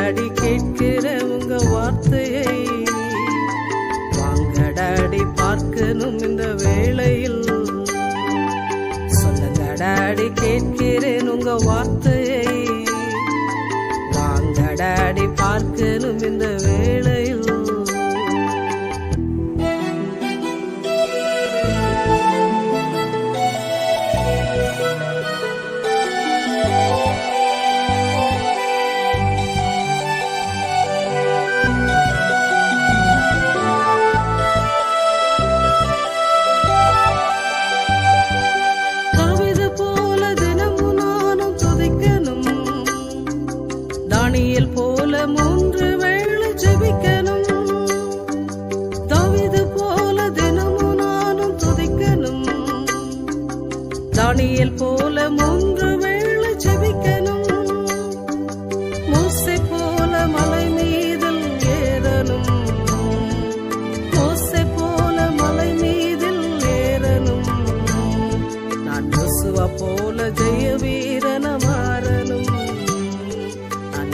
Daddy கேட்கிற உங்க வார்த்தையை. வாங்க டாடி பார்க்கணும் இந்த வேளையில். சொல்லுங்க டாடி கேட்கிறேன் உங்க வார்த்தையை. வாங்க டாடி பார்க்கணும் இந்த வேளையில். தானியேல் போல 3 வேளை ஜெபிக்கணும். தாவீது போல தினமும் நானும் துதிக்கணும். தானியேல் போல 3 வேளை ஜெபிக்கணும். மோசே போல மலை மீதில் ஏறணும். மோசே போல மலை மீதில் ஏறணும். நான் யோசுவா போல ஜெய வீரன மாறணும்.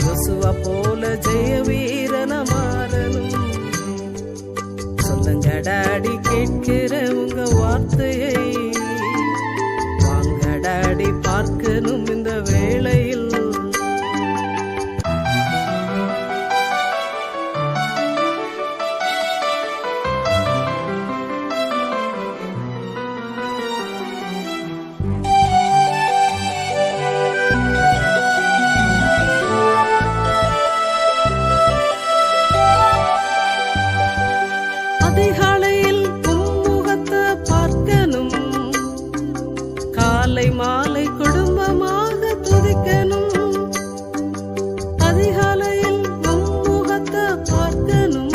யோசுவா போல ஜெய வீரன மாறணும். சொல்லுங்க டாடி கேட்கிற உங்க வார்த்தையை. வாங்க டாடி பார்க்கணும் இந்த வேளையில். அதிகாலையில் உம்முகத்தை பார்க்கணும். காலை மாலை குடும்பமாக துதிக்கணும். அதிகாலையில் உம்முகத்தை பார்க்கணும்.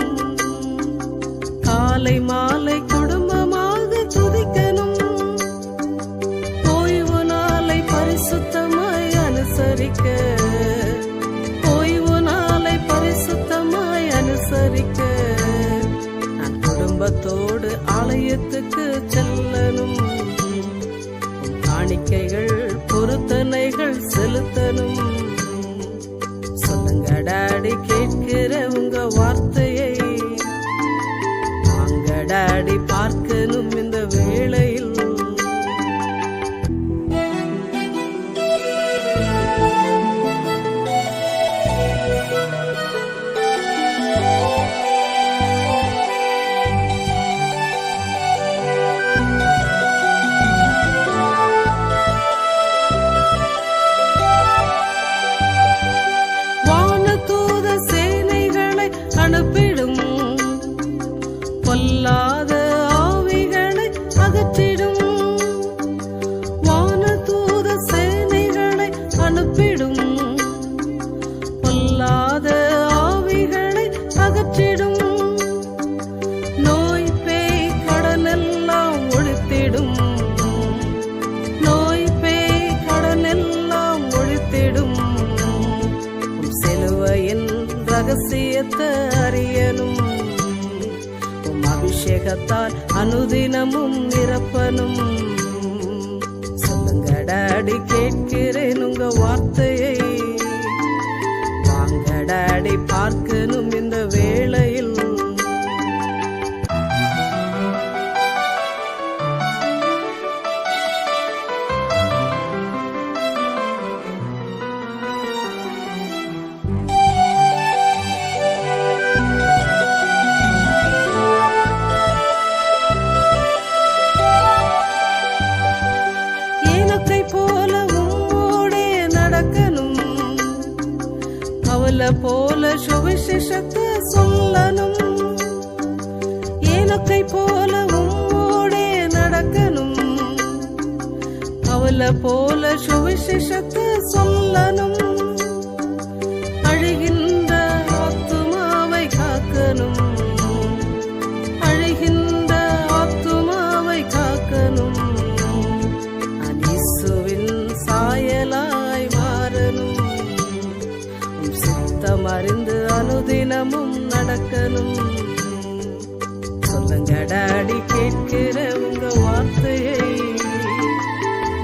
காலை மாலை குடும்பமாக துதிக்கணும். ஓய்வு நாளை பரிசுத்தமாய் அனுசரிக்க. ஓய்வு நாளை பரிசுத்தமாய் அனுசரிக்க. குடும்பத்தோடு ஆலயத்துக்கு செல்லணும். காணிக்கைகள் பொருத்தனைகள் செலுத்தணும். சொல்லுங்க டாடி கேட்கிற உங்க வார்த்தையை. வாங்க டாடி பார்க்கணும் இந்த வேளையில். அனுப்பிடும் பொல்லாத ஆவிகளை அகற்றிடும். வானதூத சேனைகளை அனுப்பிடும். பொல்லாத ஆவிகளை அகற்றிடும். நோய் பேய் கடனெல்லாம் ஒழித்திடும். நோய் பேய் கடனெல்லாம் ஒழித்திடும். சிலுவையின் ரகசியத்தை அறியணும். அபிஷேகத்தால் அனுதினமும் நிரப்பணும். சொல்லுங்க டாடி கேட்கிறேன் உங்க வார்த்தையை. வாங்க டாடி பார்க்கணும் இந்த வேளையில். போல உம்மோடே நடக்கணும். அவளை போல சுவிசேஷத்தை சொல்லணும். ஏனக்கை போல உம்மோடே நடக்கணும். அவளை போல சுவிசேஷத்தை சொல்லணும். அழுகின்ற ஆத்துமாவை காக்கணும். அழுகின்ற ஆத்துமாவை காக்கணும். சாயலாய் மாறணும். சித்தம் அறிந்து அனுதினமும் நடக்கணும். சொல்லுங்க டாடி கேட்கிற உங்க வார்த்தையை.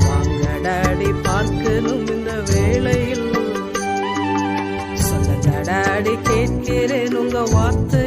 வாங்க டாடி பார்க்கணும் இந்த வேளையில். டாடி கேட்கிறேன் உங்க வார்த்தை